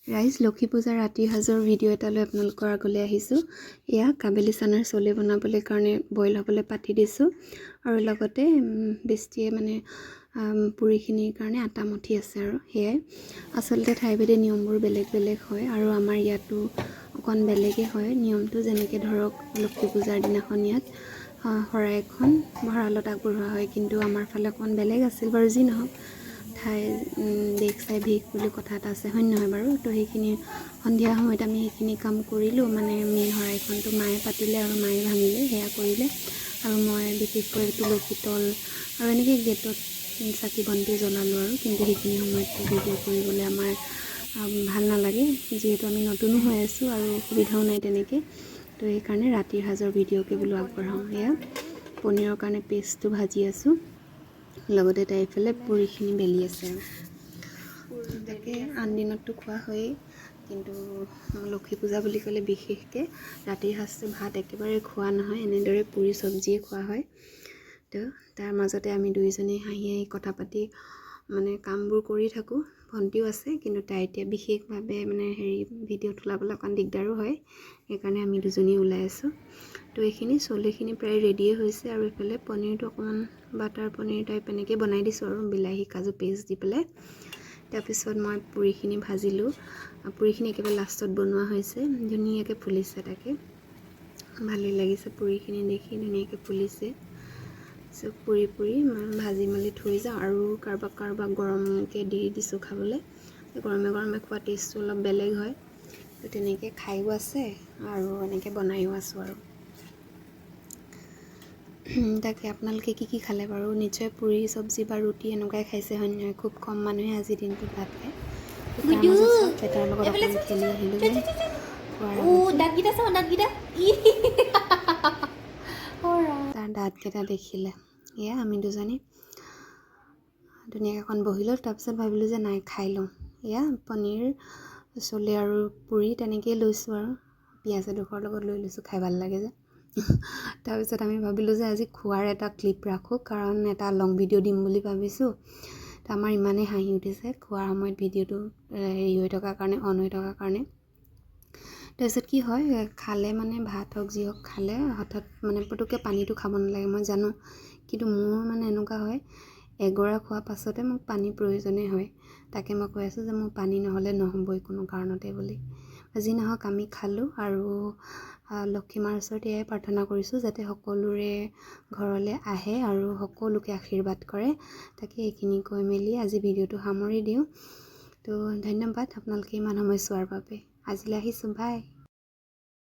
ৰাইজ লক্ষী পূজাৰ ৰাতিৰ সাজৰ ভিডিঅ' এটা লৈ আপোনালোকৰ আগলৈ আহিছোঁ। এয়া কাবেলি চানাৰ চলে বনাবলৈ কাৰণে বইল হ'বলৈ পাতি দিছোঁ আৰু লগতে বেষ্টিয়ে মানে পুৰিখিনিৰ কাৰণে আটা মঠি আছে আৰু সেয়াই। আচলতে ঠাইভেদে নিয়মবোৰ বেলেগ বেলেগ হয় আৰু আমাৰ ইয়াতো অকণ বেলেগেই হয় নিয়মটো। যেনেকৈ ধৰক লক্ষী পূজাৰ দিনাখন ইয়াত শৰাই এখন ভঁৰালত আগবঢ়োৱা হয়, কিন্তু আমাৰ ফালে অকণ বেলেগ আছিল বাৰু। যি নহওক ঠাই দেশ চাই ভেষ বুলি কথা এটা আছে, হয় নহয় বাৰু? তো সেইখিনি সন্ধিয়া সময়ত আমি সেইখিনি কাম কৰিলোঁ। মানে মেইন শৰাইখনটো মায়ে পাতিলে আৰু মায়ে ভাঙিলে, সেয়া কৰিলে। আৰু মই বিশেষকৈ তুলসী তল আৰু এনেকৈ গেটত চাকি বন্তি জ্বলালোঁ আৰু। কিন্তু সেইখিনি সময়ততো ভিডিঅ' কৰিবলৈ আমাৰ ভাল নালাগে, যিহেতু আমি নতুনো হৈ আছোঁ আৰু সুবিধাও নাই তেনেকৈ। তো সেইকাৰণে ৰাতিৰ সাজৰ ভিডিঅ'কে বোলো আগবঢ়াওঁ। এয়া পনীৰৰ কাৰণে পেষ্টটো ভাজি আছোঁ, লগতে তাই এইফালে পুৰিখিনি বেলি আছে আৰু। তাকে আন দিনততো খোৱা হয়েই, কিন্তু লক্ষী পূজা বুলি ক'লে বিশেষকৈ ৰাতিৰ সাজটো ভাত একেবাৰে খোৱা নহয়, এনেদৰে পুৰি চব্জিয়ে খোৱা হয়। তো তাৰ মাজতে আমি দুয়োজনী হাঁহি হাঁহি কথা পাতি মানে কামবোৰ কৰি থাকোঁ। ভণ্টিও আছে, কিন্তু তাই এতিয়া বিশেষভাৱে মানে ভিডিঅ' তোলাবলৈ অকণ দিগদাৰো হয়, সেইকাৰণে আমি দুজনী ওলাই আছোঁ। তো এইখিনি চলেখিনি প্ৰায় ৰেডিয়ে হৈছে আৰু এইফালে পনীৰটো অকণমান বাটাৰ পনীৰ টাইপ এনেকৈ বনাই দিছোঁ আৰু বিলাহী কাজু পেষ্ট দি পেলাই। তাৰপিছত মই পুৰিখিনি ভাজিলোঁ। পুৰিখিনি একেবাৰে লাষ্টত বনোৱা হৈছে, ধুনীয়াকৈ ফুলিছে। তাকে ভালেই লাগিছে পুৰিখিনি দেখি, ধুনীয়াকৈ ফুলিছে। চব পুৰি ভাজি মেলি থৈ যাওঁ আৰু কাৰোবাক গৰমকৈ দি দিছোঁ খাবলৈ। গৰমে গৰমে খোৱা টেষ্টটো অলপ বেলেগ হয়। তো তেনেকৈ খায়ো আছে আৰু এনেকৈ বনায়ো আছোঁ আৰু। তাকে আপোনালোকে কি খালে বাৰু? নিশ্চয় পুৰি চব্জি বা ৰুটি এনেকুৱাই খাইছে, হয় নহয়? খুব কম মানুহে আজিৰ দিনটোত ভাত খায়। তাৰ মাজত বেটাৰ লগত অকণমান খেলি আহিলোঁ যে খোৱাৰ তাৰ দাঁতকেইটা দেখিলে। এয়া আমি দুজনী ধুনীয়াকৈ অকণ বহিলোঁ। তাৰপিছত ভাবিলোঁ যে নাই খাই লওঁ। এয়া পনীৰ চলে আৰু পুৰি তেনেকৈয়ে লৈছোঁ আৰু পিঁয়াজ এডোখৰ লগত লৈ লৈছোঁ, খাই ভাল লাগে যে। তাৰপিছত আমি ভাবিলোঁ যে আজি খোৱাৰ এটা ক্লিপ ৰাখোঁ, কাৰণ এটা লং ভিডিঅ' দিম বুলি ভাবিছোঁ। তো আমাৰ ইমানেই হাঁহি উঠিছে খোৱাৰ সময়ত ভিডিঅ'টো হৈ থকাৰ কাৰণে, অন হৈ থকাৰ কাৰণে। তাৰপিছত কি হয়, খালে মানে ভাত হওক যি হওক খালে হঠাৎ মানে পটককৈ পানীটো খাব নালাগে, মই জানো। কিন্তু মোৰ মানে এনেকুৱা হয়, এগৰা খোৱাৰ পাছতে মোক পানীৰ প্ৰয়োজনেই হয়। তাকে মই কৈ আছোঁ যে মোৰ পানী নহ'লে নহ'বই কোনো কাৰণতে বুলি। যি নহওক আমি খালোঁ আৰু লক্ষী মাৰ ওচৰত এয়াই প্ৰাৰ্থনা কৰিছোঁ যাতে সকলোৰে ঘৰলৈ আহে আৰু সকলোকে আশীৰ্বাদ কৰে। তাকে এইখিনি কৈ মেলি আজি ভিডিঅ'টো সামৰি দিওঁ। তো ধন্যবাদ আপোনালোকে ইমান সময় চোৱাৰ বাবে। আজিলৈ আহিছোঁ, বাই।